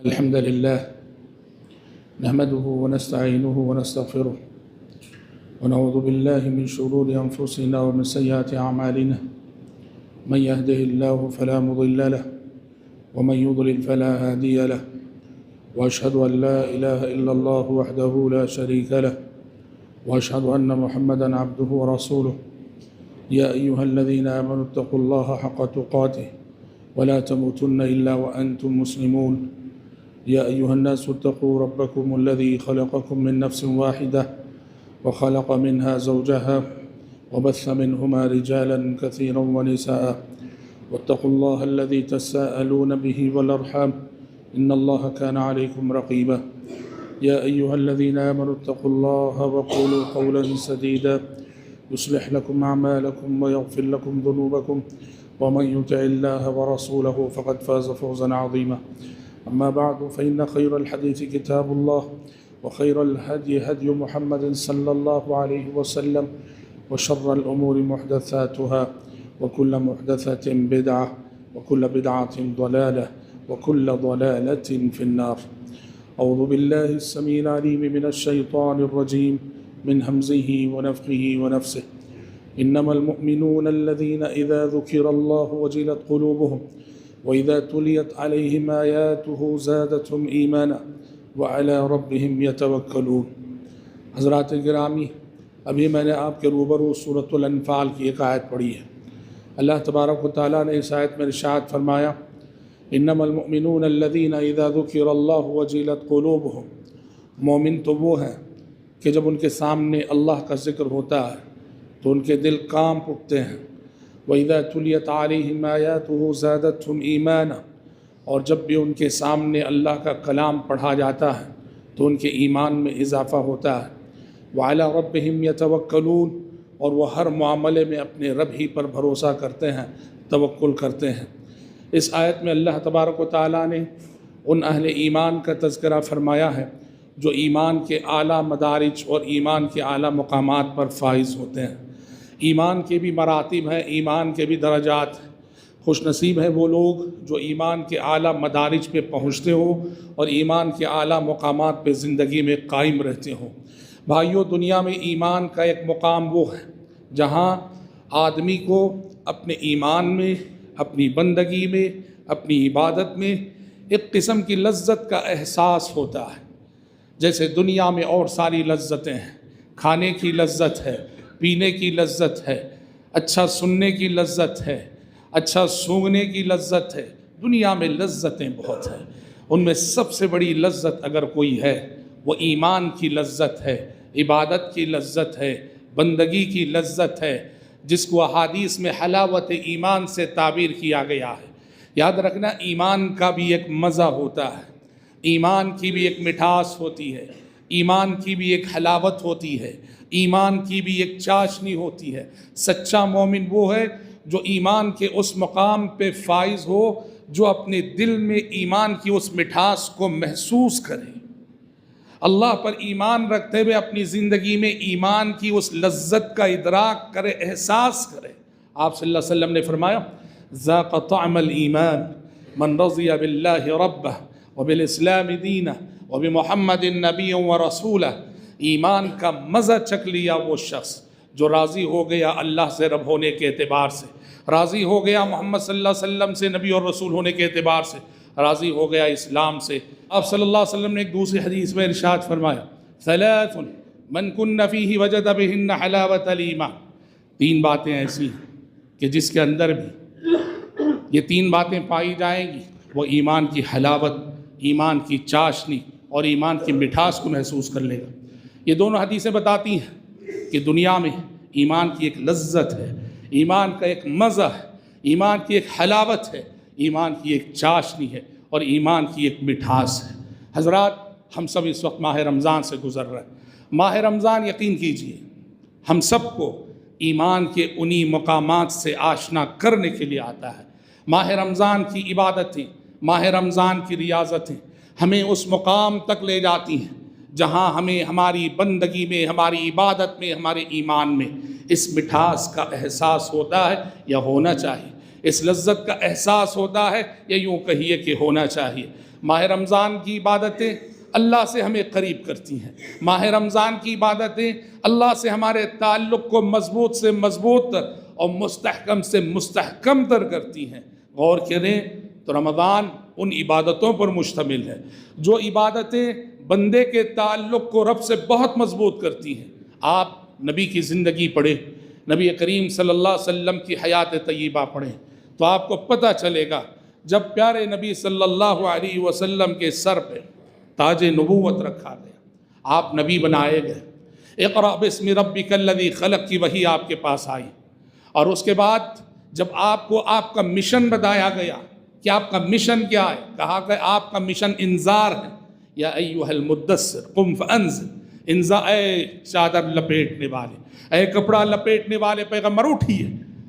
الحمد لله نحمده ونستعينه ونستغفره ونعوذ بالله من شرور أنفسنا ومن سيئات أعمالنا من يهده الله فلا مضل له ومن يضلل فلا هادي له وأشهد أن لا إله إلا الله وحده لا شريك له وأشهد أن محمدا عبده ورسوله يا أيها الذين آمنوا اتقوا الله حق تقاته ولا تموتن إلا وأنتم مسلمون يا أيها الناس اتقوا ربكم الذي خلقكم من نفس واحدة وخلق منها زوجها وبث منهما رجالا كثيرا ونساء واتقوا الله الذي تساءلون به والأرحام إن الله كان عليكم رقيبا يا أيها الذين آمنوا اتقوا الله وقولوا قولا سديدا يصلح لكم أعمالكم ويغفر لكم ذنوبكم ومن يطع الله ورسوله فقد فاز فوزا عظيما أما بعد فإن خير الحديث كتاب الله وخير الهدي هدي محمد صلى الله عليه وسلم وشر الأمور محدثاتها وكل محدثة بدعة وكل بدعة ضلالة وكل ضلالة في النار. أعوذ بالله السميع العليم من الشيطان الرجيم من همزه ونفخه ونفسه. إنما المؤمنون الذين إذا ذكر الله وجلت قلوبهم وإذا تليت عليهم آياته زادتهم إيمانا وعلى ربهم يتوكلون. حضرات گرامی، ابھی میں نے آپ کے روبرو سورۃ الانفال کی ایک آیت پڑھی ہے. اللہ تبارک و تعالیٰ نے اس آیت میں ارشاد فرمایا انما المؤمنون الذين اذا ذكر الله وجلت قلوبهم. مومن تو وہ ہیں کہ جب ان کے سامنے اللہ کا ذکر ہوتا ہے تو ان کے دل کانپ اٹھتے ہیں. وَإِذَا تُلِيَتْ عَلَيْهِمْ آيَاتُهُ زَادَتْهُمْ إِيمَانًا. اور جب بھی ان کے سامنے اللہ کا کلام پڑھا جاتا ہے تو ان کے ایمان میں اضافہ ہوتا ہے. وَعَلَىٰ رَبِّهِمْ يَتَوَكَّلُونَ. اور وہ ہر معاملے میں اپنے رب ہی پر بھروسہ کرتے ہیں، توکل کرتے ہیں. اس آیت میں اللہ تبارک و تعالیٰ نے ان اہل ایمان کا تذکرہ فرمایا ہے جو ایمان کے اعلیٰ مدارج اور ایمان کے اعلیٰ مقامات پر فائز ہوتے ہیں. ایمان کے بھی مراتب ہیں، ایمان کے بھی درجات ہیں. خوش نصیب ہیں وہ لوگ جو ایمان کے اعلیٰ مدارج پہ پہنچتے ہوں اور ایمان کے اعلیٰ مقامات پہ زندگی میں قائم رہتے ہوں. بھائیو، دنیا میں ایمان کا ایک مقام وہ ہے جہاں آدمی کو اپنے ایمان میں، اپنی بندگی میں، اپنی عبادت میں ایک قسم کی لذت کا احساس ہوتا ہے. جیسے دنیا میں اور ساری لذتیں ہیں، کھانے کی لذت ہے، پینے کی لذت ہے، اچھا سننے کی لذت ہے، اچھا سونگھنے کی لذت ہے. دنیا میں لذتیں بہت ہیں. ان میں سب سے بڑی لذت اگر کوئی ہے وہ ایمان کی لذت ہے، عبادت کی لذت ہے، بندگی کی لذت ہے، جس کو احادیث میں حلاوت ایمان سے تعبیر کیا گیا ہے. یاد رکھنا، ایمان کا بھی ایک مزہ ہوتا ہے، ایمان کی بھی ایک مٹھاس ہوتی ہے، ایمان کی بھی ایک حلاوت ہوتی ہے، ایمان کی بھی ایک چاشنی ہوتی ہے. سچا مومن وہ ہے جو ایمان کے اس مقام پہ فائز ہو جو اپنے دل میں ایمان کی اس مٹھاس کو محسوس کرے، اللہ پر ایمان رکھتے ہوئے اپنی زندگی میں ایمان کی اس لذت کا ادراک کرے، احساس کرے. آپ صلی اللہ علیہ وسلم نے فرمایا ذاق طعم الایمان من رضی باللہ ربہ وبالاسلام دینہ وبمحمد نبی ورسولہ. ایمان کا مزہ چکھ لیا وہ شخص جو راضی ہو گیا اللہ سے رب ہونے کے اعتبار سے، راضی ہو گیا محمد صلی اللہ علیہ وسلم سے نبی اور رسول ہونے کے اعتبار سے، راضی ہو گیا اسلام سے. آپ صلی اللہ علیہ وسلم نے ایک دوسری حدیث میں ارشاد فرمایا ثلاث من کن فیہ وجد بہن حلاوت الایمان. 3 باتیں ایسی ہیں کہ جس کے اندر بھی یہ 3 باتیں پائی جائیں گی وہ ایمان کی حلاوت، ایمان کی چاشنی اور ایمان کی مٹھاس کو محسوس کر لے گا. یہ دونوں حدیثیں بتاتی ہیں کہ دنیا میں ایمان کی ایک لذت ہے، ایمان کا ایک مزہ ہے، ایمان کی ایک حلاوت ہے، ایمان کی ایک چاشنی ہے اور ایمان کی ایک مٹھاس ہے. حضرات، ہم سب اس وقت ماہ رمضان سے گزر رہے ہیں. ماہ رمضان یقین کیجئے ہم سب کو ایمان کے انہی مقامات سے آشنا کرنے کے لیے آتا ہے. ماہ رمضان کی عبادتیں، ماہ رمضان کی ریاضتیں ہمیں اس مقام تک لے جاتی ہیں جہاں ہمیں ہماری بندگی میں، ہماری عبادت میں، ہمارے ایمان میں اس مٹھاس کا احساس ہوتا ہے یا ہونا چاہیے، اس لذت کا احساس ہوتا ہے یا یوں کہیے کہ ہونا چاہیے. ماہ رمضان کی عبادتیں اللہ سے ہمیں قریب کرتی ہیں، ماہ رمضان کی عبادتیں اللہ سے ہمارے تعلق کو مضبوط سے مضبوط تر اور مستحکم سے مستحکم تر کرتی ہیں۔ غور کریں تو رمضان ان عبادتوں پر مشتمل ہے جو عبادتیں بندے کے تعلق کو رب سے بہت مضبوط کرتی ہیں۔ آپ نبی کی زندگی پڑھیں، نبی کریم صلی اللہ علیہ وسلم کی حیات طیبہ پڑھیں تو آپ کو پتہ چلے گا جب پیارے نبی صلی اللہ علیہ وسلم کے سر پہ تاج نبوت رکھا گیا، آپ نبی بنائے گئے، اقرأ باسم ربک الذی خلق کی وحی آپ کے پاس آئی، اور اس کے بعد جب آپ کو آپ کا مشن بتایا گیا کہ آپ کا مشن کیا ہے، کہا کہ آپ کا مشن انذار ہے، یا ایھا المدثر قم فانذر، انذار اے چادر لپیٹنے والے، اے کپڑا لپیٹنے والے پیغمبر اٹھیے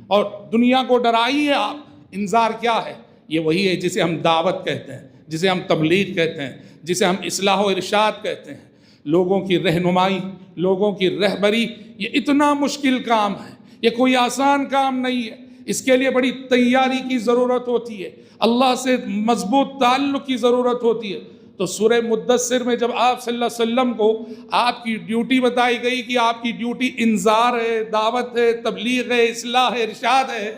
اور دنیا کو ڈرائیے۔ آپ انذار کیا ہے؟ یہ وہی ہے جسے ہم دعوت کہتے ہیں، جسے ہم تبلیغ کہتے ہیں، جسے ہم اصلاح و ارشاد کہتے ہیں، لوگوں کی رہنمائی، لوگوں کی رہبری۔ یہ اتنا مشکل کام ہے، یہ کوئی آسان کام نہیں ہے، اس کے لیے بڑی تیاری کی ضرورت ہوتی ہے، اللہ سے مضبوط تعلق کی ضرورت ہوتی ہے۔ تو سورہ مدثر میں جب آپ صلی اللہ علیہ وسلم کو آپ کی ڈیوٹی بتائی گئی کہ آپ کی ڈیوٹی انذار ہے، دعوت ہے، تبلیغ ہے، اصلاح ہے، ارشاد ہے،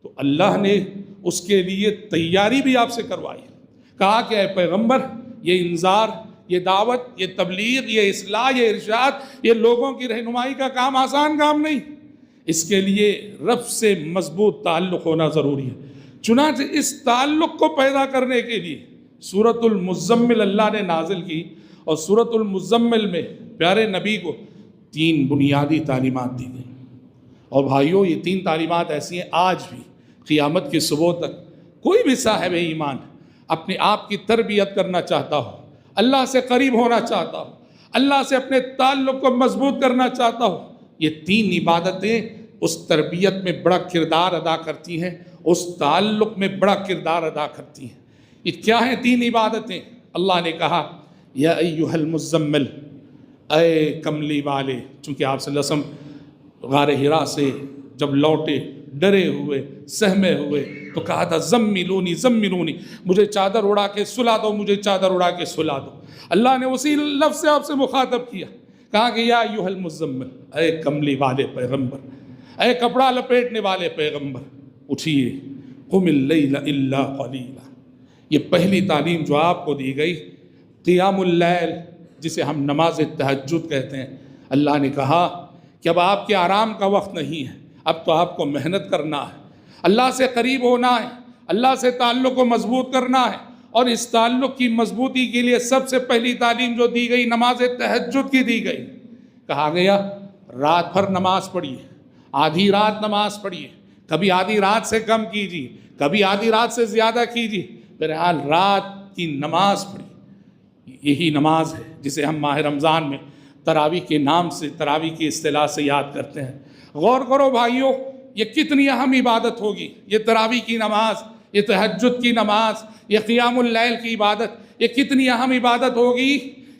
تو اللہ نے اس کے لیے تیاری بھی آپ سے کروائی، کہا کہ اے پیغمبر یہ انذار، یہ دعوت، یہ تبلیغ، یہ اصلاح، یہ ارشاد، یہ لوگوں کی رہنمائی کا کام آسان کام نہیں، اس کے لیے رب سے مضبوط تعلق ہونا ضروری ہے۔ چنانچہ اس تعلق کو پیدا کرنے کے لیے سورۃ المزمل اللہ نے نازل کی، اور سورۃ المزمل میں پیارے نبی کو 3 بنیادی تعلیمات دی گئی۔ اور بھائیوں، یہ 3 تعلیمات ایسی ہیں آج بھی قیامت کی صبح تک کوئی بھی صاحب ایمان اپنے آپ کی تربیت کرنا چاہتا ہو، اللہ سے قریب ہونا چاہتا ہو، اللہ سے اپنے تعلق کو مضبوط کرنا چاہتا ہو، یہ 3 عبادتیں اس تربیت میں بڑا کردار ادا کرتی ہیں، اس تعلق میں بڑا کردار ادا کرتی ہیں۔ یہ کیا ہیں 3 عبادتیں؟ اللہ نے کہا یا ایھا المزمل، اے کملی والے، چونکہ آپ صلی اللہ علیہ وسلم غار حرا سے جب لوٹے ڈرے ہوئے، سہمے ہوئے، تو کہا تھا زملونی زملونی، مجھے چادر اڑا کے سلا دو، مجھے چادر اڑا کے سلا دو۔ اللہ نے اسی لفظ سے آپ سے مخاطب کیا، کہا کہ یا ایھا المزمل، اے کملی والے پیغمبر، اے کپڑا لپیٹنے والے پیغمبر، اٹھیے، قم اللیل الا قلیلا۔ یہ پہلی تعلیم جو آپ کو دی گئی، قیام اللیل، جسے ہم نماز تہجد کہتے ہیں۔ اللہ نے کہا کہ اب آپ کے آرام کا وقت نہیں ہے، اب تو آپ کو محنت کرنا ہے، اللہ سے قریب ہونا ہے، اللہ سے تعلق کو مضبوط کرنا ہے، اور اس تعلق کی مضبوطی کے لیے سب سے پہلی تعلیم جو دی گئی نماز تہجد کی دی گئی۔ کہا گیا رات بھر نماز پڑھیے، آدھی رات نماز پڑھیے، کبھی آدھی رات سے کم کیجیے، کبھی آدھی رات سے زیادہ کیجیے، بہرحال رات کی نماز پڑھیے۔ یہی نماز ہے جسے ہم ماہ رمضان میں تراویح کے نام سے، تراویح کی اصطلاح سے یاد کرتے ہیں۔ غور کرو بھائیوں، یہ کتنی اہم عبادت ہوگی، یہ تراویح کی نماز، یہ تہجد کی نماز، یہ قیام اللیل کی عبادت، یہ کتنی اہم عبادت ہوگی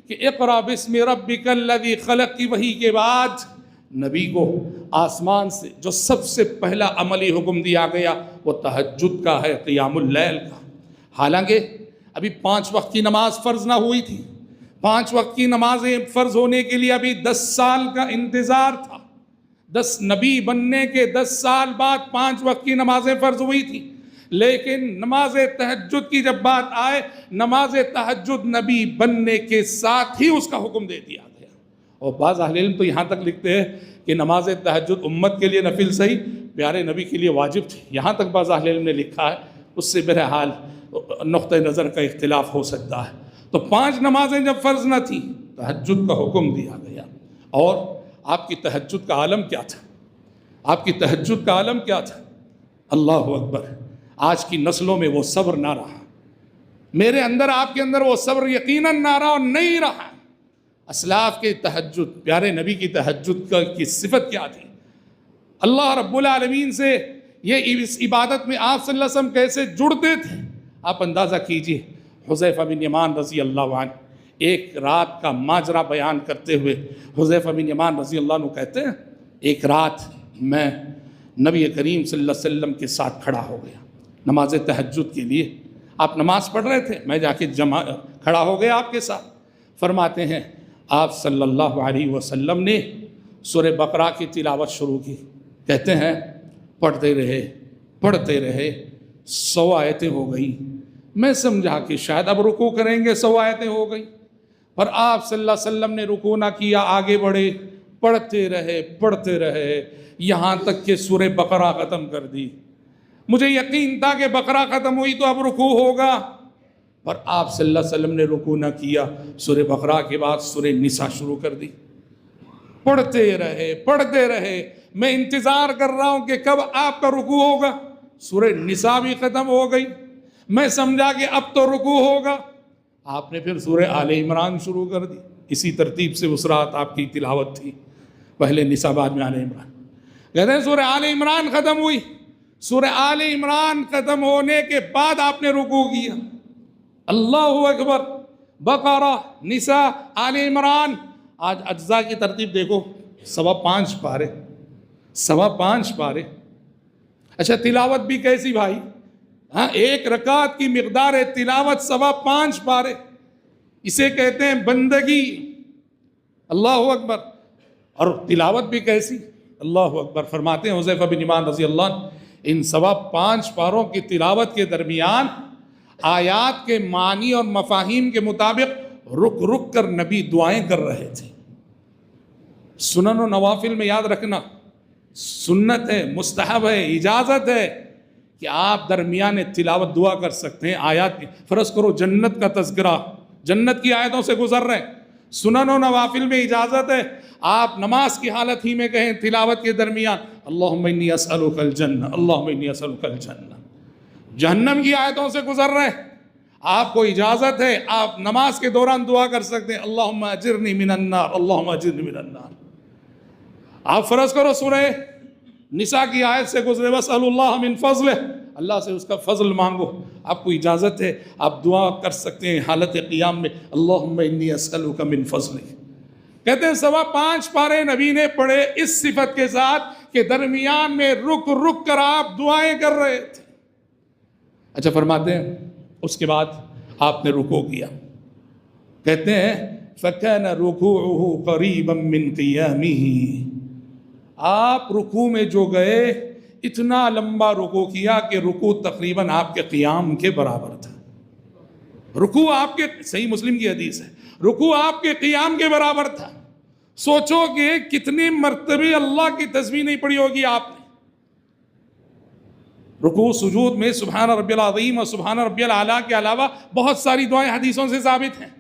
کہ اقرأ باسم ربک الذی خلق کی وحی کے بعد نبی کو آسمان سے جو سب سے پہلا عملی حکم دیا گیا وہ تہجد کا ہے، قیام اللیل کا۔ حالانکہ ابھی 5 وقت کی نماز فرض نہ ہوئی تھی، 5 وقت کی نمازیں فرض ہونے کے لیے ابھی 10 سال کا انتظار تھا، 10 نبی بننے کے 10 سال بعد 5 وقت کی نمازیں فرض ہوئی تھی۔ لیکن نماز تہجد کی جب بات آئے، نماز تہجد نبی بننے کے ساتھ ہی اس کا حکم دے دیا گیا۔ اور بعض اہل علم تو یہاں تک لکھتے ہیں کہ نماز تہجد امت کے لیے نفل صحیح، پیارے نبی کے لیے واجب تھی، یہاں تک بعض اہل علم نے لکھا ہے، اس سے بہرحال نقطہ نظر کا اختلاف ہو سکتا ہے۔ تو 5 نمازیں جب فرض نہ تھیں، تہجد کا حکم دیا گیا۔ اور آپ کی تہجد کا عالم کیا تھا؟ آپ کی تہجد کا عالم کیا تھا؟ اللہ اکبر! آج کی نسلوں میں وہ صبر نہ رہا، میرے اندر آپ کے اندر وہ صبر یقیناً نہ رہا اور نہیں رہا۔ اسلاف کے تہجد، پیارے نبی کی تہجد کی صفت کیا تھی؟ اللہ رب العالمین سے یہ اس عبادت میں آپ صلی اللہ علیہ وسلم کیسے جڑتے تھے، آپ اندازہ کیجئے۔ حذیفہ بن یمان رضی اللہ عنہ ایک رات کا ماجرا بیان کرتے ہوئے حذیفہ بن یمان رضی اللہ عنہ کہتے ہیں، ایک رات میں نبی کریم صلی اللہ علیہ وسلم کے ساتھ کھڑا ہو گیا نماز تہجد کے لیے۔ آپ نماز پڑھ رہے تھے، میں جا کے کھڑا ہو گیا آپ کے ساتھ۔ فرماتے ہیں آپ صلی اللہ علیہ وسلم نے سورہ بقرہ کی تلاوت شروع کی، کہتے ہیں پڑھتے رہے 100 آیتیں ہو گئی۔ میں سمجھا کہ شاید اب رکوع کریں گے، 100 آیتیں ہو گئی، پر آپ صلی اللہ علیہ وسلم نے رکوع نہ کیا، آگے بڑھے، پڑھتے رہے یہاں تک کہ سورہ بقرہ ختم کر دی۔ مجھے یقین تھا کہ بقرہ ختم ہوئی تو اب رکوع ہوگا، پر آپ صلی اللہ علیہ وسلم نے رکوع نہ کیا، سورہ بقرہ کے بعد سورہ نساء شروع کر دی۔ پڑھتے رہے، میں انتظار کر رہا ہوں کہ کب آپ کا رکوع ہوگا۔ سورہ نساء بھی ختم ہو گئی، میں سمجھا کہ اب تو رکوع ہوگا۔ آپ نے پھر سورہ آل عمران شروع کر دی، اسی ترتیب سے اس رات آپ کی تلاوت تھی، پہلے نساء بعد میں آل عمران۔ کہتے ہیں سورہ آل عمران ختم ہوئی، سورہ آل عمران ختم ہونے کے بعد آپ نے رکوع کیا۔ اللہ اکبر، بقرہ، نساء، آل عمران۔ آج اجزاء کی ترتیب دیکھو، 5.25 پارے، 5.25 پارے۔ اچھا تلاوت بھی کیسی بھائی؟ ہاں، ایک رکعت کی مقدار ہے تلاوت 5.25 پارے، اسے کہتے ہیں بندگی۔ اللہ اکبر۔ اور تلاوت بھی کیسی؟ اللہ اکبر۔ فرماتے ہیں حذیفہ بن یمان رضی اللہ عنہ، ان 5.25 پاروں کی تلاوت کے درمیان آیات کے معنی اور مفاہیم کے مطابق رک کر نبی دعائیں کر رہے تھے۔ سنن و نوافل میں یاد رکھنا، سنت ہے، مستحب ہے، اجازت ہے کہ آپ درمیان تلاوت دعا کر سکتے ہیں آیات کی۔ فرض کرو جنت کا تذکرہ، جنت کی آیتوں سے گزر رہے ہیں، سنن و نوافل میں اجازت ہے آپ نماز کی حالت ہی میں کہیں تلاوت کے درمیان اللہم انی اسألک الجنہ، اللہم انی اسألک الجنہ۔ جہنم کی آیتوں سے گزر رہے ہیں، آپ کو اجازت ہے آپ نماز کے دوران دعا کر سکتے ہیں اللہم اجرنی من النار، اللہم اجرنی من النار۔ آپ فرض کرو سورہ نساء کی آیت سے گزرے واسألوا اللہ من فضلہ، اللہ سے اس کا فضل مانگو، آپ کو اجازت ہے آپ دعا کر سکتے ہیں حالت قیام میں اللہم انی اسألک من فضلک۔ کہتے ہیں 5.25 پارے نبی نے پڑھے اس صفت کے ساتھ کہ درمیان میں رک کر آپ دعائیں کر رہے تھے۔ اچھا فرماتے ہیں اس کے بعد آپ نے رکوع کیا، کہتے ہیں فَكَانَ رُكُوعُهُ قَرِيبًا مِّن قِيَامِهِ، آپ رکوع میں جو گئے اتنا لمبا رکوع کیا کہ رکوع تقریباً آپ کے قیام کے برابر تھا۔ رکوع آپ کے، صحیح مسلم کی حدیث ہے، رکوع آپ کے قیام کے برابر تھا۔ سوچو کہ کتنی مرتبہ اللہ کی تسبیح نہیں پڑھی ہوگی آپ نے۔ رکوع سجود میں سبحان ربی العظیم اور سبحان ربی الاعلیٰ کے علاوہ بہت ساری دعائیں حدیثوں سے ثابت ہیں۔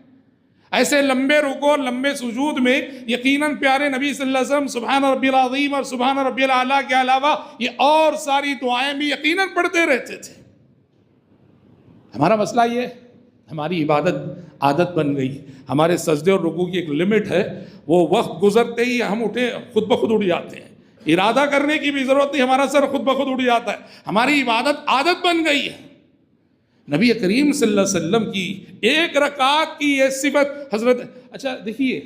ایسے لمبے رکوع اور لمبے سجود میں یقیناً پیارے نبی صلی اللہ علیہ وسلم سبحان ربی العظیم اور سبحان ربی الاعلیٰ کے علاوہ یہ اور ساری دعائیں بھی یقیناً پڑھتے رہتے تھے۔ ہمارا مسئلہ یہ، ہماری عبادت عادت بن گئی، ہمارے سجدے اور رکوع کی ایک لمٹ ہے، وہ وقت گزرتے ہی ہم اٹھے خود بخود اٹھ جاتے ہیں، ارادہ کرنے کی بھی ضرورت نہیں، ہمارا سر خود بخود اٹھ جاتا ہے، ہماری عبادت عادت بن گئی ہے۔ نبی کریم صلی اللہ علیہ وسلم کی ایک رکعت کی یہ صفت حضرت، اچھا دیکھیے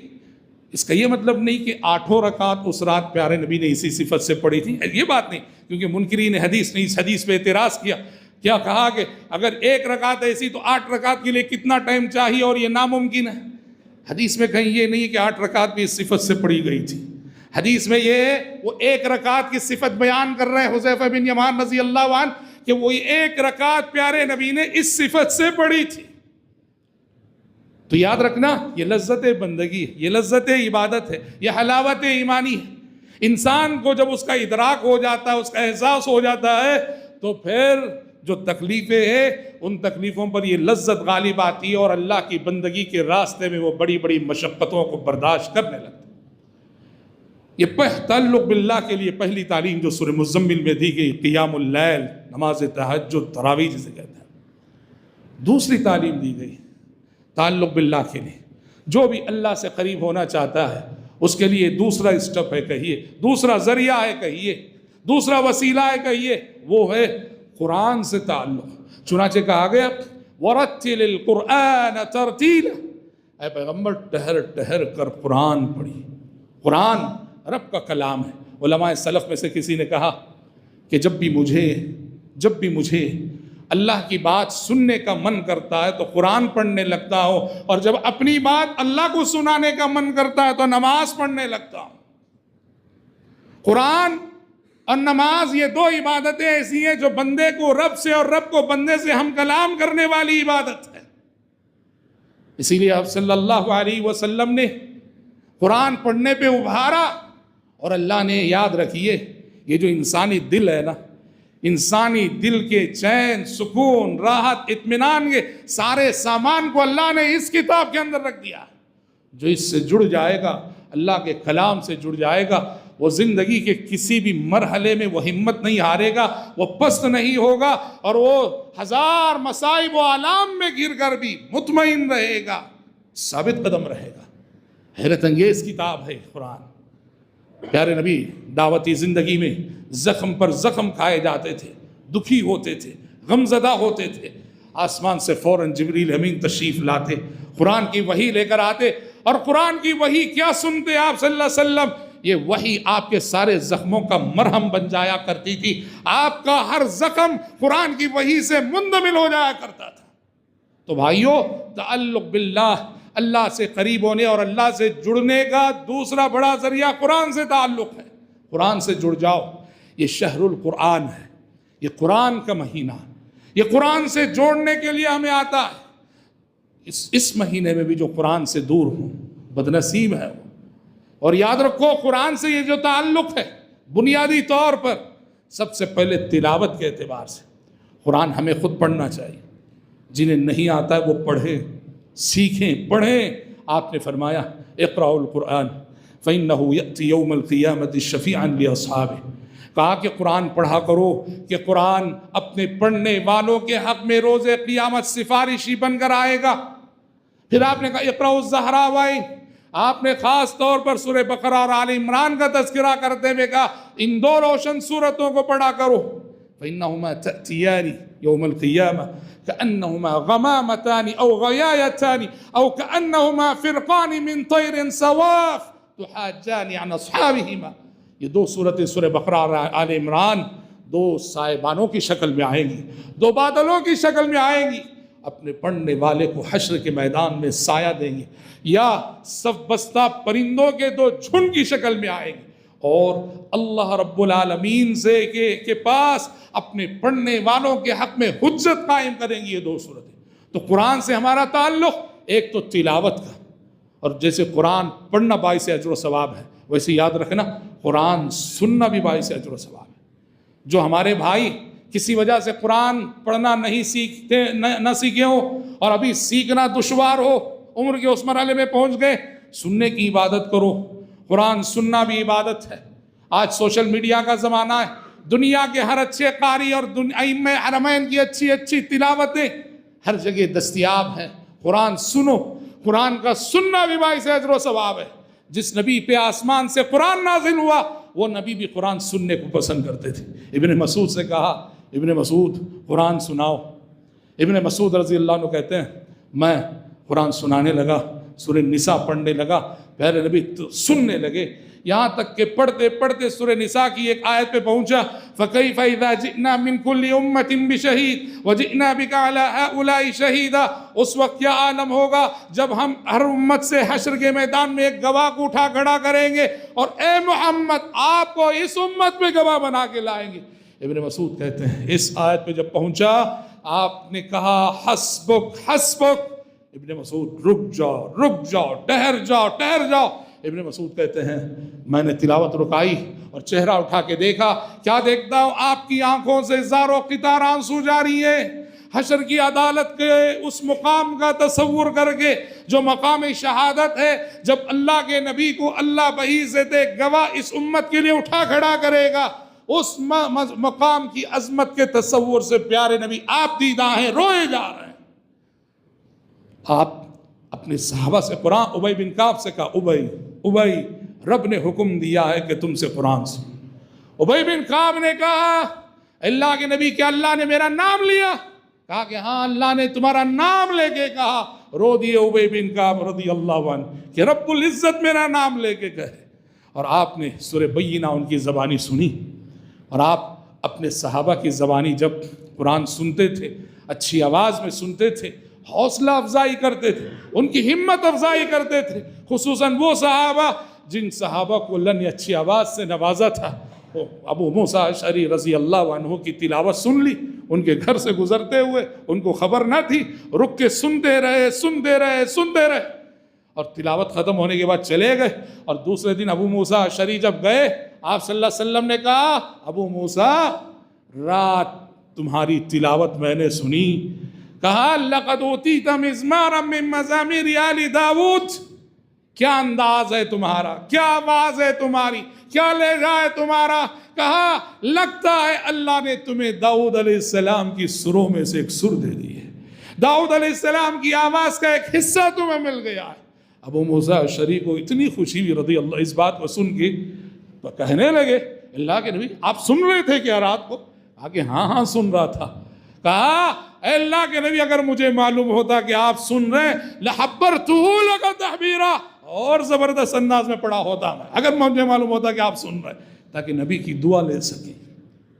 اس کا یہ مطلب نہیں کہ 8 رکعت اس رات پیارے نبی نے اسی صفت سے پڑھی تھی، یہ بات نہیں، کیونکہ منکرین حدیث نے اس حدیث پہ اعتراض کیا، کیا کہا کہ اگر 1 رکعت ایسی تو 8 رکعت کے لیے کتنا ٹائم چاہیے اور یہ ناممکن ہے۔ حدیث میں کہیں یہ نہیں ہے کہ 8 رکعت بھی اس صفت سے پڑھی گئی تھی، حدیث میں یہ ہے وہ 1 رکعت کی صفت بیان کر رہے ہیں حذیفہ بن یمان رضی اللہ عنہ کہ وہ 1 رکعت پیارے نبی نے اس صفت سے پڑھی تھی۔ تو یاد رکھنا یہ لذت بندگی ہے، یہ لذت عبادت ہے، یہ حلاوت ایمانی ہے۔ انسان کو جب اس کا ادراک ہو جاتا ہے، اس کا احساس ہو جاتا ہے، تو پھر جو تکلیفیں ہیں ان تکلیفوں پر یہ لذت غالب آتی ہے اور اللہ کی بندگی کے راستے میں وہ بڑی بڑی مشقتوں کو برداشت کرنے لگتا ہے۔ یہ تعلق باللہ کے لیے پہلی تعلیم جو سورہ مزمل میں دی گئی، قیام اللیل، نماز تہجد، تراویح جسے کہتے ہیں۔ دوسری تعلیم دی گئی تعلق باللہ کے لیے، جو بھی اللہ سے قریب ہونا چاہتا ہے اس کے لیے دوسرا اسٹیپ ہے کہیے، دوسرا ذریعہ ہے کہیے، دوسرا وسیلہ ہے کہیے، وہ ہے قرآن سے تعلق۔ چنانچہ کہا گیا وَرَتِّلِ الْقُرْآنَ تَرْتِيلًا، اے پیغمبر ٹہر ٹہر کر قرآن پڑھی۔ قرآن رب کا کلام ہے۔ علماء سلف میں سے کسی نے کہا کہ جب بھی مجھے اللہ کی بات سننے کا من کرتا ہے تو قرآن پڑھنے لگتا ہو، اور جب اپنی بات اللہ کو سنانے کا من کرتا ہے تو نماز پڑھنے لگتا ہوں۔ قرآن اور نماز یہ دو عبادتیں ایسی ہیں جو بندے کو رب سے اور رب کو بندے سے ہم کلام کرنے والی عبادت ہے۔ اسی لیے آپ صلی اللہ علیہ وسلم نے قرآن پڑھنے پہ ابھارا، اور اللہ نے یاد رکھیے یہ جو انسانی دل ہے نا، انسانی دل کے چین، سکون، راحت، اطمینان کے سارے سامان کو اللہ نے اس کتاب کے اندر رکھ دیا۔ جو اس سے جڑ جائے گا، اللہ کے کلام سے جڑ جائے گا، وہ زندگی کے کسی بھی مرحلے میں وہ ہمت نہیں ہارے گا، وہ پست نہیں ہوگا، اور وہ ہزار مصائب و آلام میں گر کر بھی مطمئن رہے گا، ثابت قدم رہے گا۔ حیرت انگیز کتاب ہے قرآن۔ پیارے نبی دعوتی زندگی میں زخم پر زخم کھائے جاتے تھے، دکھی ہوتے تھے، غمزدہ ہوتے تھے، آسمان سے فوراً جبریل امین تشریف لاتے، قرآن کی وحی لے کر آتے، اور قرآن کی وحی کیا سنتے آپ صلی اللہ علیہ وسلم؟ یہ وحی آپ کے سارے زخموں کا مرہم بن جایا کرتی تھی، آپ کا ہر زخم قرآن کی وحی سے مندمل ہو جایا کرتا تھا۔ تو بھائیو، تعلق باللہ، اللہ سے قریب ہونے اور اللہ سے جڑنے کا دوسرا بڑا ذریعہ قرآن سے تعلق ہے۔ قرآن سے جڑ جاؤ۔ یہ شہر القرآن ہے، یہ قرآن کا مہینہ، یہ قرآن سے جوڑنے کے لیے ہمیں آتا ہے۔ اس مہینے میں بھی جو قرآن سے دور ہوں بدنصیب ہے وہ۔ اور یاد رکھو، قرآن سے یہ جو تعلق ہے بنیادی طور پر سب سے پہلے تلاوت کے اعتبار سے قرآن ہمیں خود پڑھنا چاہیے۔ جنہیں نہیں آتا ہے وہ پڑھیں، سیکھیں، پڑھیں۔ آپ نے فرمایا اقرأوا القرآن فإنه يأتي يوم القيامة شفيعا لأصحابه۔ کہا کہ قرآن پڑھا کرو کہ قرآن اپنے پڑھنے والوں کے حق میں روز قیامت سفارشی بن کر آئے گا۔ پھر آپ نے کہا اقرأوا الزہراوین، آپ نے خاص طور پر سورہ بقرہ اور آل عمران کا تذکرہ کرتے ہوئے کہا ان دو روشن سورتوں کو پڑھا کرو۔ فإنهما تأتيان يوم القيامة كأنهما غمامتان أو غيايتان أو كأنهما فرقان من طير صواف تحاجان عن أصحابهما۔ یہ دو صورتیں سورہ بقرہ اور آل عمران دو سائبانوں کی شکل میں آئیں گی، دو بادلوں کی شکل میں آئیں گی، اپنے پڑھنے والے کو حشر کے میدان میں سایہ دیں گے، یا صف بستہ پرندوں کے دو جھنڈ کی شکل میں آئیں گے، اور اللہ رب العالمین سے کے پاس اپنے پڑھنے والوں کے حق میں حجت قائم کریں گی یہ دو صورتیں۔ تو قرآن سے ہمارا تعلق ایک تو تلاوت کا، اور جیسے قرآن پڑھنا باعث اجر و ثواب ہے، ویسے یاد رکھنا قرآن سننا بھی باعث اجر و ثواب ہے۔ جو ہمارے بھائی کسی وجہ سے قرآن پڑھنا نہیں سیکھے ہو، اور ابھی سیکھنا دشوار ہو، عمر کے اس مرحلے میں پہنچ گئے، سننے کی عبادت کرو۔ قرآن سننا بھی عبادت ہے۔ آج سوشل میڈیا کا زمانہ ہے، دنیا کے ہر اچھے قاری اور ائمہ حرمین کی اچھی اچھی تلاوتیں ہر جگہ دستیاب ہیں۔ قرآن سنو، قرآن کا سننا بھی باعث اجر و ثواب ہے۔ جس نبی پہ آسمان سے قرآن نازل ہوا وہ نبی بھی قرآن سننے کو پسند کرتے تھے۔ ابن مسعود سے کہا ابن مسعود قرآن سناؤ۔ ابن مسعود رضی اللہ عنہ کہتے ہیں میں قرآن سنانے لگا، سورہ نساء پڑھنے لگا، پیارے نبی سننے لگے، یہاں تک کہ پڑھتے پڑھتے سورہ نساء کی ایک آیت پہ پہنچا فَكَيْفَ إِذَا جِئْنَا مِن كُلِّ أُمَّةٍ بِشَهِيدٍ وَجِئْنَا بِكَ عَلَىٰ هَؤُلَاءِ شَهِيدًا۔ اس وقت کیا عالم ہوگا جب ہم ہر امت سے حشر کے میدان میں ایک گواہ کو اٹھا کھڑا کریں گے، اور اے محمد آپ کو اس امت میں گواہ بنا کے لائیں گے۔ ابن مسعود کہتے ہیں اس آیت پہ جب پہنچا آپ نے کہا حسبک حسبک۔ ابن مسعود رک جاؤ، ٹھہر جاؤ۔ ابن مسعود کہتے ہیں میں نے تلاوت رکائی اور چہرہ اٹھا کے دیکھا، کیا دیکھتا ہوں؟ آپ کی آنکھوں سے زار و قطار آنسو جاری ہیں، حشر کی عدالت کے اس مقام کا تصور کر کے جو مقام شہادت ہے، جب اللہ کے نبی کو اللہ بہی سے گواہ اس امت کے لیے اٹھا کھڑا کرے گا، اس مقام کی عظمت کے تصور سے پیارے نبی آپ دیدہ ہیں، روئے جا رہے ہیں۔ آپ اپنے صحابہ سے قرآن، ابی بن کعب سے کہا ابی رب نے حکم دیا ہے کہ تم سے قرآن سن۔ ابی بن کعب نے کہا اللہ کے نبی کیا اللہ نے میرا نام لیا؟ کہا کہ ہاں اللہ نے تمہارا نام لے کے کہا۔ رو دیے ابی بن کعب رضی اللہ عنہ کہ رب العزت میرا نام لے کے کہے، اور آپ نے سورہ بینہ ان کی زبانی سنی، اور آپ اپنے صحابہ کی زبانی جب قرآن سنتے تھے، اچھی آواز میں سنتے تھے، حوصلہ افزائی کرتے تھے، ان کی ہمت افزائی کرتے تھے، خصوصاً وہ صحابہ جن صحابہ کو اللہ نے اچھی آواز سے نوازا تھا۔ ابو موسیٰ اشعری رضی اللہ عنہ کی تلاوت سن لی، ان کے گھر سے گزرتے ہوئے، ان کو خبر نہ تھی، رک کے سنتے رہے اور تلاوت ختم ہونے کے بعد چلے گئے۔ اور دوسرے دن ابو موسیٰ اشعری جب گئے، آپ صلی اللہ علیہ وسلم نے کہا، ابو موسیٰ رات تمہاری تلاوت میں نے سنی، کہا لقد اوتیت مزمارا من مزامیر آل داؤد، کیا انداز ہے تمہارا، کیا آواز ہے تمہاری، کیا لہجہ ہے تمہارا۔ کہا لگتا ہے اللہ نے تمہیں داؤد علیہ السلام کی سروں میں سے ایک سر دے دی ہے، داؤد علیہ السلام کی آواز کا ایک حصہ تمہیں مل گیا ہے۔ ابو موسیٰ اشعری کو اتنی خوشی ہوئی رضی اللہ، اس بات کو سن کے تو کہنے لگے، اللہ کے نبی آپ سن رہے تھے کیا رات کو؟ کہا کہ ہاں سن رہا تھا۔ کہا اے اللہ کے نبی اگر مجھے معلوم ہوتا کہ آپ سن رہے لحبرتہ لک تحبیرا، اور زبردست انداز میں پڑھا ہوتا میں، اگر مجھے معلوم ہوتا کہ آپ سن رہے، تاکہ نبی کی دعا لے سکیں۔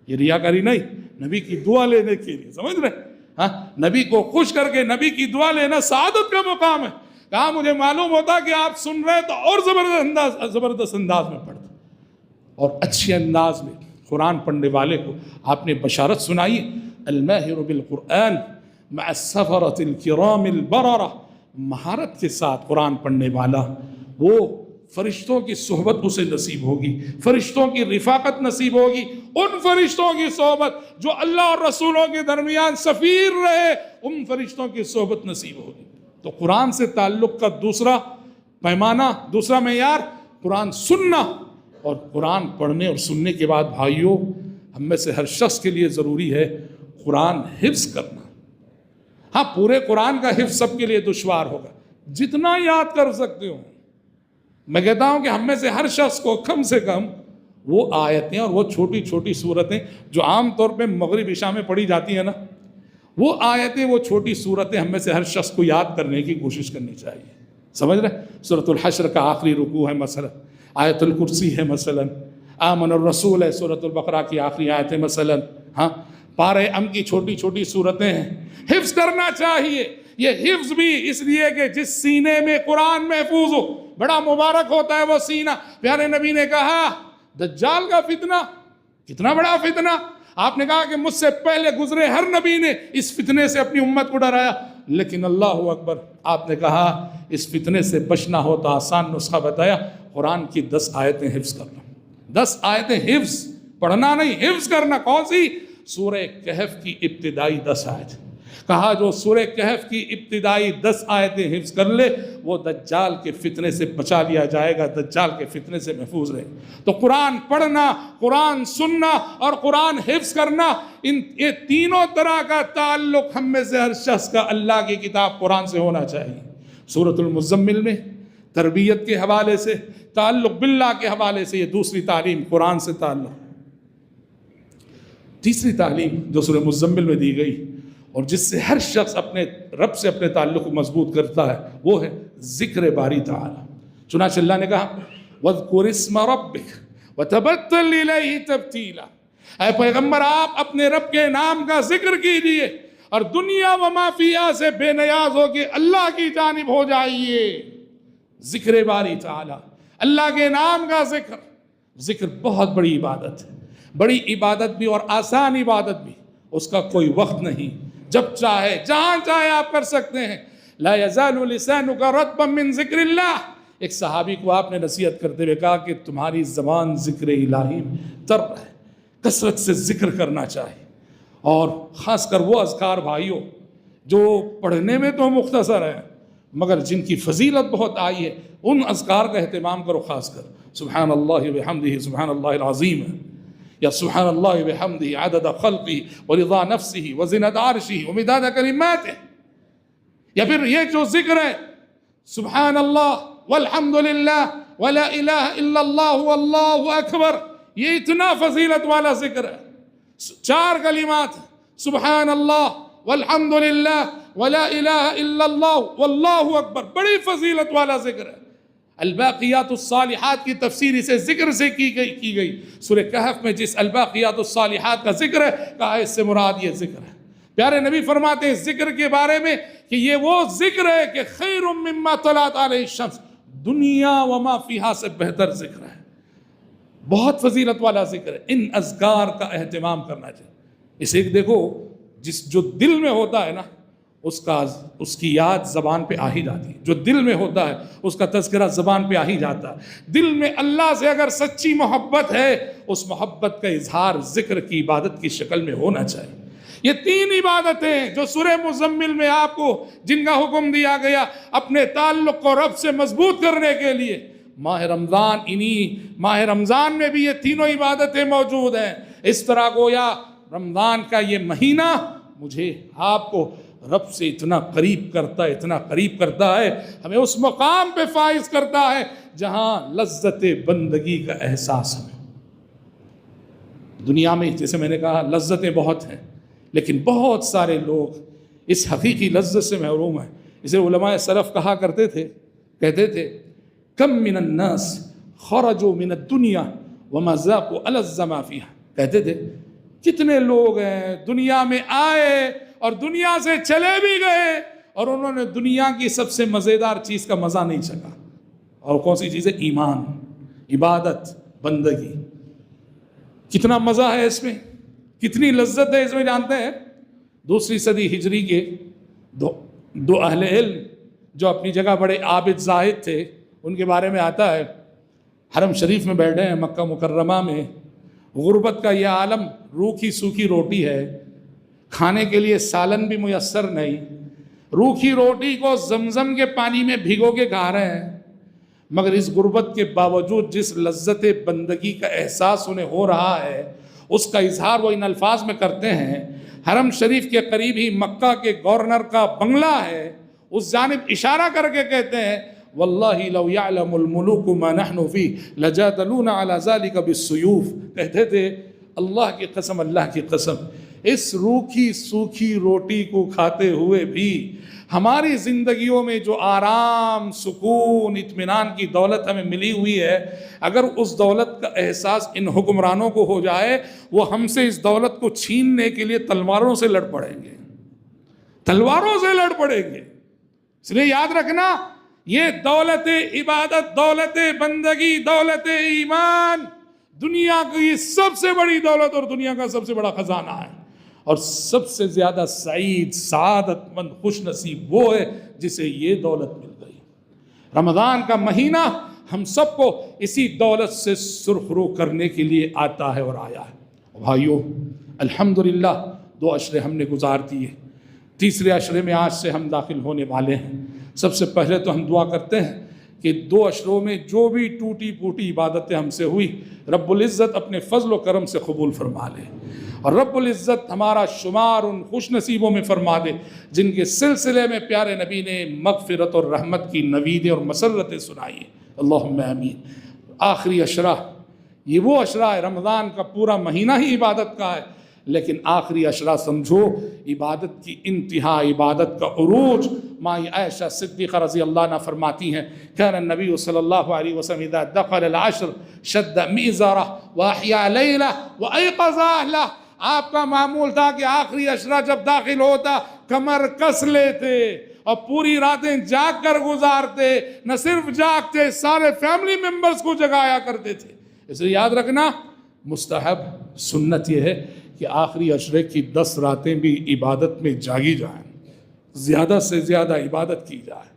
یہ ریاکاری نہیں، نبی کی دعا لینے کے لیے، سمجھ رہے؟ ہاں، نبی کو خوش کر کے نبی کی دعا لینا سعادت کا مقام ہے۔ کہا مجھے معلوم ہوتا کہ آپ سن رہے تو اور زبردست انداز میں پڑھتا۔ اور اچھے انداز میں قرآن پڑھنے والے کو آپ نے بشارت سنائی، الماہر بالقرآن مع السفرۃ الکرام البررہ، مہارت کے ساتھ قرآن پڑھنے والا وہ فرشتوں کی صحبت اسے نصیب ہوگی، فرشتوں کی رفاقت نصیب ہوگی، ان فرشتوں کی صحبت جو اللہ اور رسولوں کے درمیان سفیر رہے، ان فرشتوں کی صحبت نصیب ہوگی۔ تو قرآن سے تعلق کا دوسرا پیمانہ، دوسرا معیار قرآن سننا، اور قرآن پڑھنے اور سننے کے بعد بھائیوں ہم میں سے ہر شخص کے لیے ضروری ہے قرآن حفظ کرنا۔ ہاں، پورے قرآن کا حفظ سب کے لیے دشوار ہوگا، جتنا یاد کر سکتے ہو۔ میں کہتا ہوں کہ ہم میں سے ہر شخص کو کم سے کم وہ آیتیں اور وہ چھوٹی چھوٹی سورتیں جو عام طور پہ مغرب عشاء میں پڑھی جاتی ہیں نا، وہ آیتیں، وہ چھوٹی سورتیں ہم میں سے ہر شخص کو یاد کرنے کی کوشش کرنی چاہیے۔ سمجھ رہے؟ سورۃ الحشر کا آخری رکوع ہے مثلا، آیت الکرسی ہے مثلا، آمن الرسول ہے سورۃ البقرہ کی آخری آیت ہے مثلا، ہاں، پارہ ام کی چھوٹی چھوٹی سورتیں ہیں، حفظ کرنا چاہیے۔ یہ حفظ بھی اس لیے کہ جس سینے میں قرآن محفوظ ہو، بڑا مبارک ہوتا ہے وہ سینہ۔ پیارے نبی نے کہا دجال کا فتنہ کتنا بڑا فتنہ، آپ نے کہا کہ مجھ سے پہلے گزرے ہر نبی نے اس فتنے سے اپنی امت کو ڈرایا، لیکن اللہ اکبر، آپ نے کہا اس فتنے سے بچنا ہو تو آسان نسخہ بتایا، قرآن کی 10 آیتیں حفظ کرنا۔ 10 آیتیں حفظ، پڑھنا نہیں، حفظ کرنا۔ کون سی؟ سورہ کہف کی ابتدائی 10 آیت۔ کہا جو سورہ کہف کی ابتدائی 10 آیتیں حفظ کر لے وہ دجال کے فتنے سے بچا لیا جائے گا، دجال کے فتنے سے محفوظ رہے۔ تو قرآن پڑھنا، قرآن سننا اور قرآن حفظ کرنا، یہ تینوں طرح کا تعلق ہم میں سے ہر شخص کا اللہ کی کتاب قرآن سے ہونا چاہیے۔ سورۃ المزمل میں تربیت کے حوالے سے، تعلق باللہ کے حوالے سے، یہ دوسری تعلیم قرآن سے تعلق۔ تیسری تعلیم جو سورہ مزمل میں دی گئی اور جس سے ہر شخص اپنے رب سے اپنے تعلق کو مضبوط کرتا ہے، وہ ہے ذکر باری تعالی۔ چنانچہ اللہ نے کہا وَاذْكُرِ اسْمَ رَبِّكَ وَتَبَتَّلْ إِلَيْهِ تَبْتِيلًا، اے پیغمبر آپ اپنے رب کے نام کا ذکر کیجئے اور دنیا و ما فیہا سے بے نیاز ہو کے اللہ کی جانب ہو جائیے۔ ذکر باری تعالی، اللہ کے نام کا ذکر۔ ذکر بہت بڑی عبادت ہے، بڑی عبادت بھی اور آسان عبادت بھی، اس کا کوئی وقت نہیں، جب چاہے جہاں چاہے آپ کر سکتے ہیں۔ لا يزال لسانك رطبا من ذکر اللہ، ایک صحابی کو آپ نے نصیحت کرتے ہوئے کہا کہ تمہاری زبان ذکر الہی تر ہے، کثرت سے ذکر کرنا چاہیے، اور خاص کر وہ اذکار بھائیوں جو پڑھنے میں تو مختصر ہیں مگر جن کی فضیلت بہت آئی ہے، ان اذکار کا اہتمام کرو۔ خاص کر سبحان اللہ وبحمدہ سبحان اللہ العظیم، یا سبحان اللہ وبحمدہ عدد خلقہ ورضا نفسہ وزنۃ عرشہ ومداد کلماتہ، یا پھر یہ جو ذکر ہے سبحان اللہ والحمد للہ ولا الہ الا اللہ واللہ اکبر، یہ اتنا فضیلت والا ذکر ہے۔ 4 کلمات، سبحان اللہ والحمد للہ ولا الہ الا اللہ واللہ اکبر، بڑی فضیلت والا ذکر ہے۔ الباقیات الصالحات کی تفسیر اسے ذکر سے کی گئی. سورہ کہف میں جس الباقیات الصالحات کا ذکر ہے کہا اس سے مراد یہ ذکر ہے. پیارے نبی فرماتے ہیں ذکر کے بارے میں کہ یہ وہ ذکر ہے کہ خیر مما طلعت علیہ الشمس، دنیا وما فیہا سے بہتر ذکر ہے، بہت فضیلت والا ذکر ہے. ان اذکار کا اہتمام کرنا چاہیے. اسے دیکھو جو دل میں ہوتا ہے نا اس کی یاد زبان پہ آ ہی جاتی ہے. جو دل میں ہوتا ہے اس کا تذکرہ زبان پہ آ ہی جاتا ہے. دل میں اللہ سے اگر سچی محبت ہے اس محبت کا اظہار ذکر کی عبادت کی شکل میں ہونا چاہیے. یہ 3 عبادتیں جو سورہ مزمل میں آپ کو جن کا حکم دیا گیا اپنے تعلق کو رب سے مضبوط کرنے کے لیے، ماہ رمضان میں بھی یہ تینوں عبادتیں موجود ہیں. اس طرح گویا رمضان کا یہ مہینہ مجھے آپ کو رب سے اتنا قریب کرتا ہے ہمیں اس مقام پہ فائز کرتا ہے جہاں لذت بندگی کا احساس ہمیں. دنیا میں جیسے میں نے کہا لذتیں بہت ہیں، لیکن بہت سارے لوگ اس حقیقی لذت سے محروم ہیں. اسے علماء سلف کہتے تھے کم من الناس خرجوا من الدنیا وما ذاقوا ألذ ما فيها. کہتے تھے کتنے لوگ ہیں دنیا میں آئے اور دنیا سے چلے بھی گئے اور انہوں نے دنیا کی سب سے مزیدار چیز کا مزہ نہیں چکھا. اور کون سی چیز ہے؟ ایمان، عبادت، بندگی. کتنا مزہ ہے اس میں، کتنی لذت ہے اس میں. جانتے ہیں 2 صدی ہجری کے دو اہل علم جو اپنی جگہ بڑے عابد زاہد تھے، ان کے بارے میں آتا ہے حرم شریف میں بیٹھے ہیں مکہ مکرمہ میں، غربت کا یہ عالم، روکھی سوکھی روٹی ہے، کھانے کے لیے سالن بھی میسر نہیں، روکھی روٹی کو زمزم کے پانی میں بھگو کے کھا رہے ہیں. مگر اس غربت کے باوجود جس لذت بندگی کا احساس انہیں ہو رہا ہے اس کا اظہار وہ ان الفاظ میں کرتے ہیں. حرم شریف کے قریب ہی مکہ کے گورنر کا بنگلہ ہے، اس جانب اشارہ کر کے کہتے ہیں واللہ لو یعلم الملوک ما نحن فی لجادلونا علی ذلک بالسیوف. کہتے تھے اللہ کی قسم اس روکھی سوکھی روٹی کو کھاتے ہوئے بھی ہماری زندگیوں میں جو آرام، سکون، اطمینان کی دولت ہمیں ملی ہوئی ہے، اگر اس دولت کا احساس ان حکمرانوں کو ہو جائے وہ ہم سے اس دولت کو چھیننے کے لیے تلواروں سے لڑ پڑیں گے. اس لیے یاد رکھنا یہ دولت عبادت، دولت بندگی، دولت ایمان دنیا کی سب سے بڑی دولت اور دنیا کا سب سے بڑا خزانہ ہے. اور سب سے زیادہ سعید، سعادت مند، خوش نصیب وہ ہے جسے یہ دولت مل گئی. رمضان کا مہینہ ہم سب کو اسی دولت سے سرخرو کرنے کے لیے آتا ہے اور آیا ہے. بھائیو الحمدللہ 2 عشرے ہم نے گزار دیے، 3 عشرے میں آج سے ہم داخل ہونے والے ہیں. سب سے پہلے تو ہم دعا کرتے ہیں کہ 2 عشروں میں جو بھی ٹوٹی پوٹی عبادتیں ہم سے ہوئی رب العزت اپنے فضل و کرم سے قبول فرما لے، اور رب العزت ہمارا شمار ان خوش نصیبوں میں فرما دے جن کے سلسلے میں پیارے نبی نے مغفرت اور رحمت کی نویدیں اور مسرتیں سنائی. اللہم آمین. آخری عشرہ یہ وہ عشرہ ہے، رمضان کا پورا مہینہ ہی عبادت کا ہے، لیکن آخری عشرہ سمجھو عبادت کی انتہا، عبادت کا عروج. ماں عائشہ صدیقہ رضی اللہ عنہ فرماتی ہیں کان النبی صلی اللہ علیہ وسلم اذا دخل العشر شد میزرہ واحیا لیلہ وایقظ اہلہ. آپ کا معمول تھا کہ آخری عشرہ جب داخل ہوتا کمر کس لیتے اور پوری راتیں جاگ کر گزارتے. نہ صرف جاگتے، سارے فیملی ممبرز کو جگایا کرتے تھے. اس لیے یاد رکھنا مستحب سنت یہ ہے کہ آخری عشرے کی 10 راتیں بھی عبادت میں جاگی جائیں، زیادہ سے زیادہ عبادت کی جائے.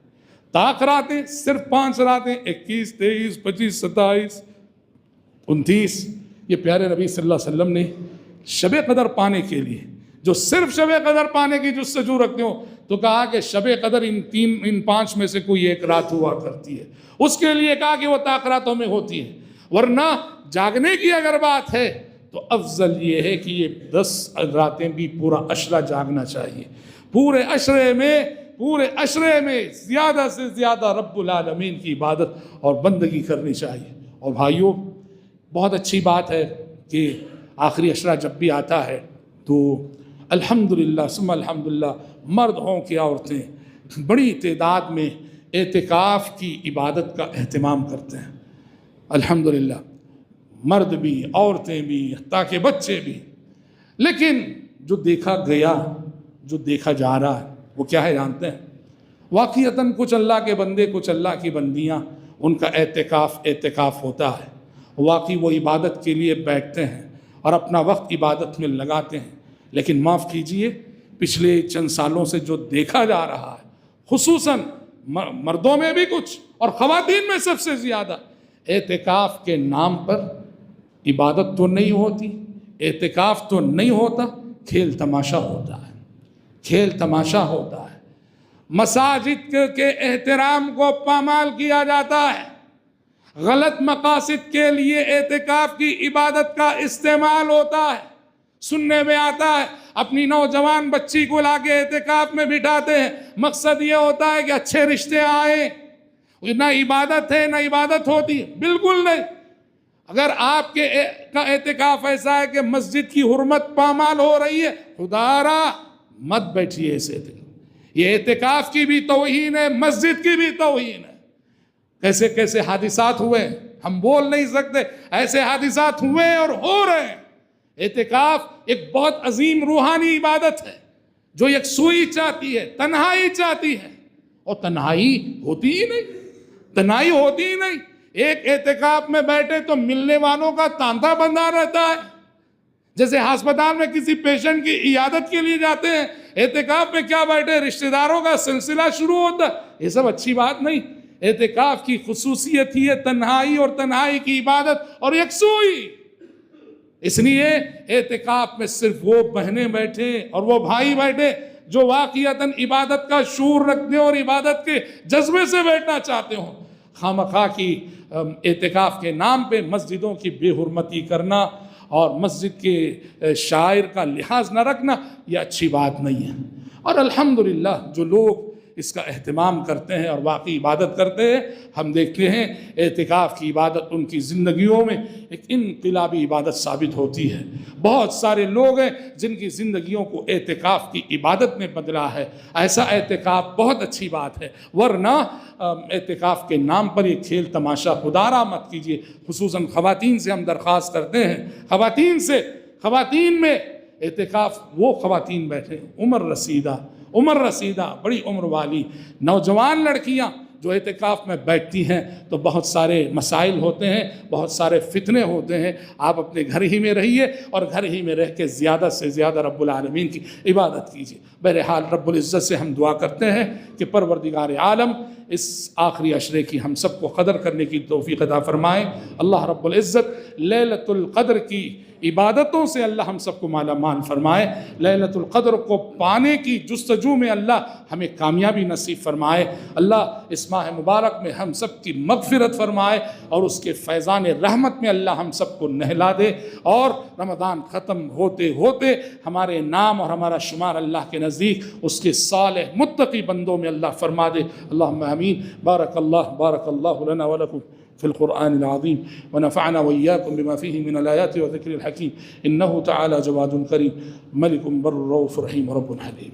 طاق راتیں صرف 5 راتیں 21، 23، 25، 27، 29 یہ پیارے نبی صلی اللہ علیہ وسلم نے شب قدر پانے کے لیے جو صرف شب قدر پانے کی جستجو رکھتے ہو تو کہا کہ شب قدر ان 5 میں سے کوئی ایک رات ہوا کرتی ہے. اس کے لیے کہا کہ وہ طاق راتوں میں ہوتی ہے. ورنہ جاگنے کی اگر بات ہے تو افضل یہ ہے کہ یہ 10 راتیں بھی پورا عشرہ جاگنا چاہیے. پورے عشرے میں زیادہ سے زیادہ رب العالمین کی عبادت اور بندگی کرنی چاہیے. اور بھائیوں بہت اچھی بات ہے کہ آخری عشرہ جب بھی آتا ہے تو الحمدللہ ثم الحمدللہ مرد ہوں کہ عورتیں بڑی تعداد میں اعتکاف کی عبادت کا اہتمام کرتے ہیں، الحمدللہ، مرد بھی، عورتیں بھی، حتیٰ کہ بچے بھی۔ لیکن جو دیکھا گیا، جو دیکھا جا رہا ہے، وہ کیا ہے جانتے ہیں؟ واقعتاً کچھ اللہ کے بندے، کچھ اللہ کی بندیاں، ان کا اعتکاف ہوتا ہے، واقعی وہ عبادت کے لیے بیٹھتے ہیں اور اپنا وقت عبادت میں لگاتے ہیں، لیکن معاف کیجئے، پچھلے چند سالوں سے جو دیکھا جا رہا ہے، خصوصاً مردوں میں بھی کچھ اور خواتین میں سب سے زیادہ، اعتکاف کے نام پر عبادت تو نہیں ہوتی، اعتکاف تو نہیں ہوتا، کھیل تماشا ہوتا ہے، کھیل تماشا ہوتا ہے، مساجد کے احترام کو پامال کیا جاتا ہے، غلط مقاصد کے لیے اعتکاف کی عبادت کا استعمال ہوتا ہے۔ سننے میں آتا ہے اپنی نوجوان بچی کو لا کے اعتکاف میں بٹھاتے ہیں، مقصد یہ ہوتا ہے کہ اچھے رشتے آئیں، نہ عبادت ہے نہ عبادت ہوتی ہے، بالکل نہیں۔ اگر آپ کے کا اعتکاف ایسا ہے کہ مسجد کی حرمت پامال ہو رہی ہے، خدا را مت بیٹھیے اس اعتکاف۔ یہ اعتکاف کی بھی توہین ہے، مسجد کی بھی توہین ہے۔ کیسے کیسے حادثات ہوئے ہم بول نہیں سکتے، ایسے حادثات ہوئے اور ہو رہے ہیں۔ اعتکاف ایک بہت عظیم روحانی عبادت ہے جو یکسوئی چاہتی ہے، تنہائی چاہتی ہے، اور تنہائی ہوتی ہی نہیں، تنہائی ہوتی ہی نہیں۔ ایک اعتکاف میں بیٹھے تو ملنے والوں کا تانتا بندھا رہتا ہے، جیسے ہسپتال میں کسی پیشنٹ کی عیادت کے لیے جاتے ہیں، اعتکاف میں کیا بیٹھے، رشتہ داروں کا سلسلہ شروع ہوتا ہے۔ یہ سب اچھی بات نہیں۔ اعتکاف کی خصوصیت ہی ہے تنہائی، اور تنہائی کی عبادت اور یکسوئی۔ اس لیے اعتکاف میں صرف وہ بہنیں بیٹھے اور وہ بھائی بیٹھے جو واقعتاً عبادت کا شعور رکھتے اور عبادت کے جذبے سے بیٹھنا چاہتے ہوں۔ خامخواہ کی اعتکاف کے نام پہ مسجدوں کی بے حرمتی کرنا اور مسجد کے شاعر کا لحاظ نہ رکھنا، یہ اچھی بات نہیں ہے۔ اور الحمدللہ جو لوگ اس کا اہتمام کرتے ہیں اور واقعی عبادت کرتے ہیں، ہم دیکھتے ہیں اعتکاف کی عبادت ان کی زندگیوں میں ایک انقلابی عبادت ثابت ہوتی ہے۔ بہت سارے لوگ ہیں جن کی زندگیوں کو اعتکاف کی عبادت میں بدلا ہے۔ ایسا اعتکاف بہت اچھی بات ہے، ورنہ اعتکاف کے نام پر یہ کھیل تماشا خدا را مت کیجیے۔ خصوصاً خواتین سے ہم درخواست کرتے ہیں، خواتین میں اعتکاف وہ خواتین بیٹھے عمر رسیدہ بڑی عمر والی نوجوان لڑکیاں جو اعتکاف میں بیٹھتی ہیں تو بہت سارے مسائل ہوتے ہیں، بہت سارے فتنے ہوتے ہیں۔ آپ اپنے گھر ہی میں رہیے اور گھر ہی میں رہ کے زیادہ سے زیادہ رب العالمین کی عبادت کیجیے۔ بہرحال رب العزت سے ہم دعا کرتے ہیں کہ پروردگار عالم اس آخری عشرے کی ہم سب کو قدر کرنے کی توفیق عطا فرمائے۔ اللہ رب العزت لیلۃ القدر کی عبادتوں سے اللہ ہم سب کو مالا مال فرمائے۔ لیلۃ القدر کو پانے کی جستجو میں اللہ ہمیں کامیابی نصیب فرمائے۔ اللہ اس ماہ مبارک میں ہم سب کی مغفرت فرمائے اور اس کے فیضان رحمت میں اللہ ہم سب کو نہلا دے، اور رمضان ختم ہوتے ہوتے ہمارے نام اور ہمارا شمار اللہ کے نزدیک اس کے صالح متقی بندوں میں اللہ فرما دے۔ اللہم آمین۔ بارک اللہ لنا ولکم في القرآن العظيم، ونفعنا وإياكم بما فيه من الآيات وذكر الحكيم، إنه تعالى جواد كريم، ملك بر رؤوف رحيم رب حليم۔